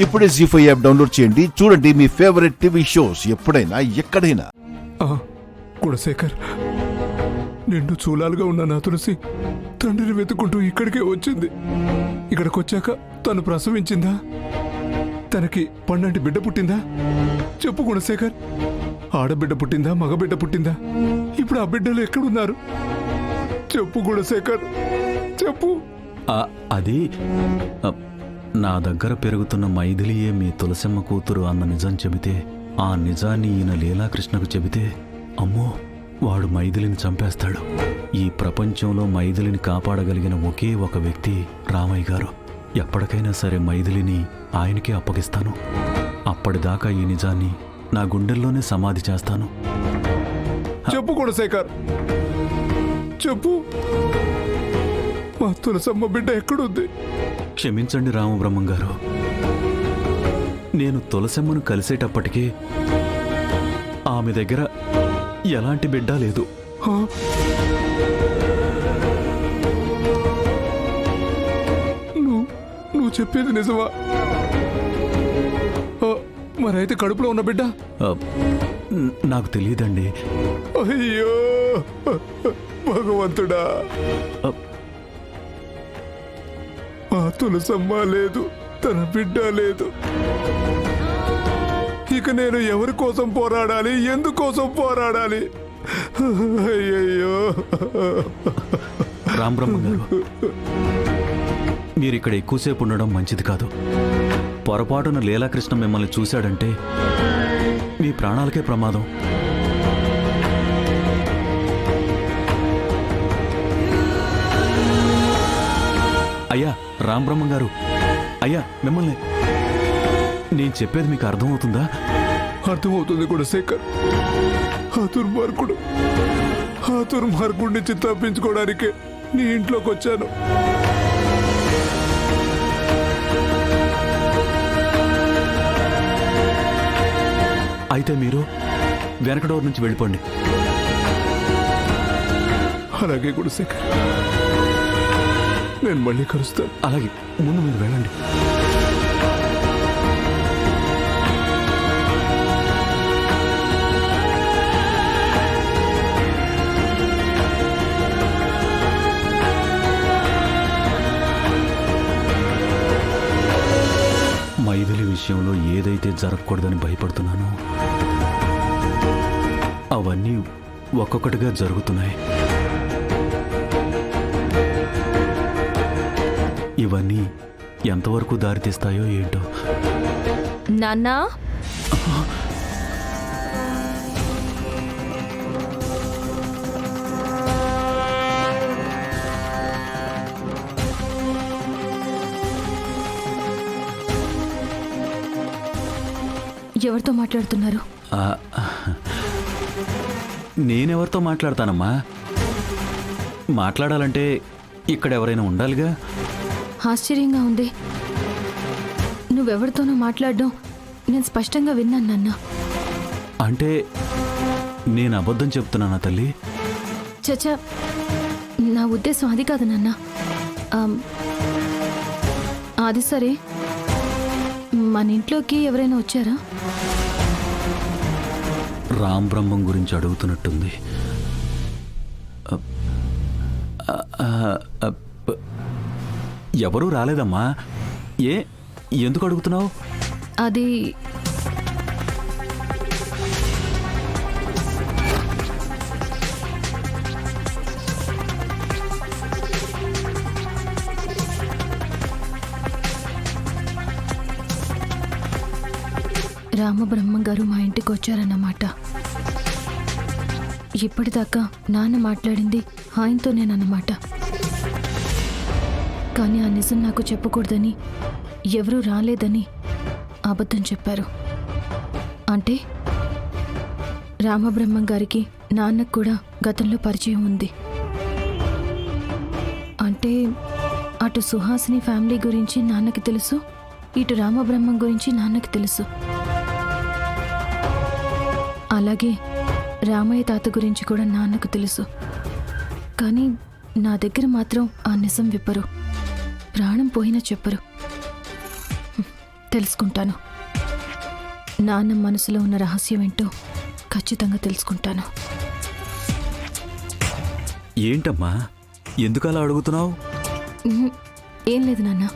ఇప్పుడే జీ5 app download చేయండి. చూడండి మీ ఫేవరెట్ టీవీ షోస్ ఎప్పుడైనా ఎక్కడైనా. గుణశేఖర్, నిండు చూలాలుగా ఉన్న నా తులసి తండ్రిని వెతుకుంటూ ఇక్కడికే వచ్చింది. ఇక్కడికి వచ్చాక తను ప్రసవించిందా? తనకి పండంటి బిడ్డ పుట్టిందా? చెప్పు గుణశేఖర్, ఆడబిడ్డ పుట్టిందా, మగబిడ్డ పుట్టిందా? ఇప్పుడు ఆ బిడ్డలు ఎక్కడున్నారు? చెప్పు గుణశేఖర్, చెప్పు. అది నా దగ్గర పెరుగుతున్న మైథిలియే మీ తులసమ్మ కూతురు అన్న నిజం చెబితే, ఆ నిజాన్ని ఈయన లీలాకృష్ణకు చెబితే, అమ్మో వాడు మైథిలిని చంపేస్తాడు. ఈ ప్రపంచంలో మైథిలిని కాపాడగలిగిన ఒకే ఒక వ్యక్తి రామయ్య గారు. ఎప్పటికైనా సరే మైథిలిని ఆయనకే అప్పగిస్తాను. అప్పటిదాకా ఈ నిజాన్ని నా గుండెల్లోనే సమాధి చేస్తాను. చెప్పు గుణశేఖర్, చెప్పు. మా తులసమ్మ బిడ్డ ఎక్కడుంది? క్షమించండి రామబ్రహ్మం గారు, నేను తులసమ్మను కలిసేటప్పటికీ ఆమె దగ్గర ఎలాంటి బిడ్డ లేదు. నువ్వు చెప్పేది నిజమా? మరైతే కడుపులో ఉన్న బిడ్డ? నాకు తెలియదండి. అయ్యో భగవంతుడా, ఆ తులసమ్మ లేదు, తన బిడ్డ లేదు. ఇక నేను ఎవరి కోసం పోరాడాలి, ఎందుకోసం పోరాడాలి? అయ్యయ్యో. రామబ్రహ్మం గారు, మీరిక్కడ ఎక్కువసేపు ఉండడం మంచిది కాదు. పొరపాటున లీలాకృష్ణ మిమ్మల్ని చూశాడంటే మీ ప్రాణాలకే ప్రమాదం. అయ్యా రామబ్రహ్మం గారు, అయ్యా మిమ్మల్ని, నేను చెప్పేది మీకు అర్థమవుతుందా? అర్థమవుతుంది గుణశేఖర్. ఆ దుర్మార్గుడి నుంచి తప్పించుకోవడానికి నీ ఇంట్లోకి వచ్చాను. అయితే మీరు వెనక డోర్ నుంచి వెళ్ళిపోండి. అలాగే గుణశేఖర్, నేను మళ్ళీ కలుస్తాను. అలాగే, ముందు మీరు వెళ్ళండి. మైథిలి విషయంలో ఏదైతే జరగకూడదని భయపడుతున్నానో అవన్నీ ఒక్కొక్కటిగా జరుగుతున్నాయి. ఇవన్నీ ఎంతవరకు దారితీస్తాయో ఏంటో. నాన్నా, ఎవరితో మాట్లాడుతున్నారు? నేనెవరితో మాట్లాడతానమ్మా? మాట్లాడాలంటే ఇక్కడ ఎవరైనా ఉండాలిగా. ఆశ్చర్యంగా ఉంది. నువ్వెవరితోనో మాట్లాడడం నేను స్పష్టంగా విన్నాను నాన్న. అంటే నేను అబద్ధం చెప్తున్నానా తల్లి? చచ్చా, నా ఉద్దేశం అది కాదు నాన్న. అది సరే, మన ఇంట్లోకి ఎవరైనా వచ్చారా? రామబ్రహ్మం గురించి అడుగుతున్నట్టుంది. ఎవరూ రాలేదమ్మా. ఎందుకు అడుగుతున్నావు? అది రామబ్రహ్మం గారు మా ఇంటికి వచ్చారన్నమాట. ఇప్పటిదాకా నాన్న మాట్లాడింది ఆయనతోనేనన్నమాట. కానీ ఆ నిజం నాకు చెప్పకూడదని, ఎవరూ రాలేదని అబద్ధం చెప్పారు. అంటే రామబ్రహ్మం గారికి నాన్నకు కూడా గతంలో పరిచయం ఉంది. అంటే అటు సుహాసిని ఫ్యామిలీ గురించి నాన్నకి తెలుసు, ఇటు రామబ్రహ్మం గురించి నాన్నకి తెలుసు. అలాగే రామయ్య తాత గురించి కూడా నాన్నకు తెలుసు. కానీ నా దగ్గర మాత్రం ఆ నిజం విప్పరు, ప్రాణం పోయినా చెప్పరు. తెలుసుకుంటాను. నాన్న మనసులో ఉన్న రహస్యం ఏంటో ఖచ్చితంగా తెలుసుకుంటాను. ఏంటమ్మా ఎందుకు అలా అడుగుతున్నావు? ఏం లేదు నాన్న.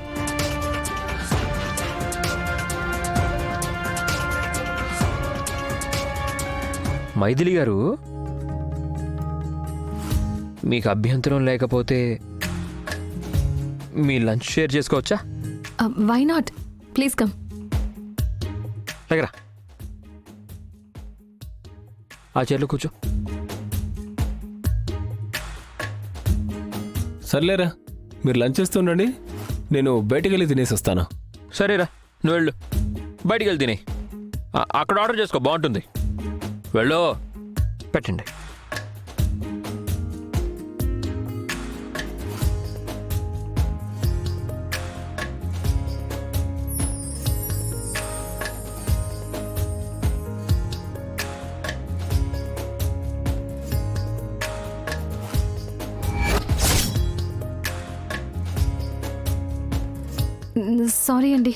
మైథిలి గారు, మీకు అభ్యంతరం లేకపోతే మీ లంచ్ షేర్ చేసుకోవచ్చా? Why not, please come. దగ్గర ఆ చైర్లో కూర్చో. సర్లేరా, మీరు లంచ్ చేస్తూ ఉండండి, నేను బయటికి వెళ్ళి తినేసి వస్తాను. సరేరా, నువ్వు వెళ్ళు, బయటికి వెళ్ళి తినే. అక్కడ ఆర్డర్ చేసుకో, బాగుంటుంది. వెళ్ళు, పెట్టండి. సారీ అండి,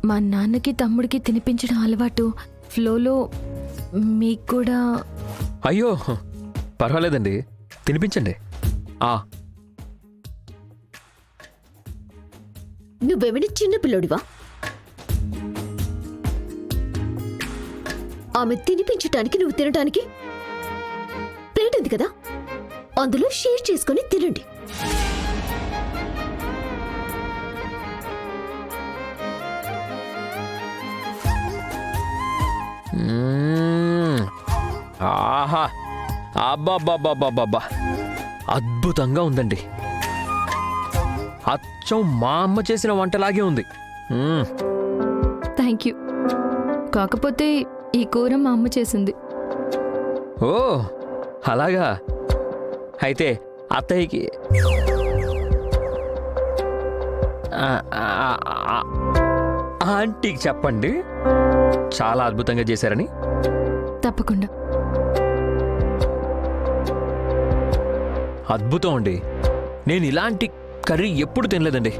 మా నాన్నకి తమ్ముడికి తినిపించడం అలవాటు. ఫ్లోలో మీకు కూడా. అయ్యో పర్వాలేదండి, తినిపించండి. నువ్వేమైనా చిన్న పిల్లోడివా? ఆమె తినిపించటానికి నువ్వు తినటానికి ప్లేట్ ఉంది కదా, అందులో షేర్ చేసుకుని తినండి. ఆహా, అబ్బాబ్బాబ్బాబ్బా, అద్భుతంగా ఉందండి. అచ్చం మా అమ్మ చేసిన వంటలాగే ఉంది. Thank you. కాకపోతే ఈ కూర మా అమ్మ చేసింది. ఓ అలాగా, అయితే అత్తయ్యకి ఆంటీకి చెప్పండి చాలా అద్భుతంగా చేశారని. తప్పకుండా. అద్భుతం అండి, నేను ఇలాంటి కర్రీ ఎప్పుడు తినలేదండి.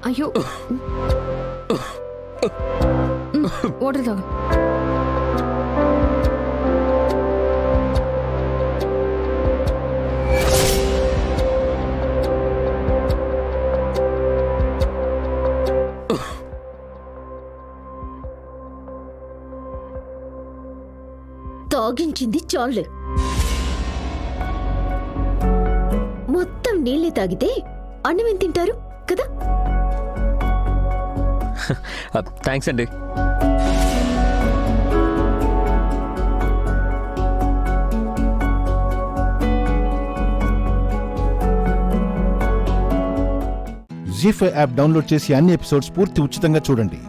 అయ్యో, వాటర్ తాగు. తాగించింది చాలే, మొత్తం నీళ్ళే తాగితే అన్నమేం తింటారు కదా. థ్యాంక్స్ అండి. జీ5 యాప్ డౌన్లోడ్ చేసి అన్ని ఎపిసోడ్స్ పూర్తి ఉచితంగా చూడండి.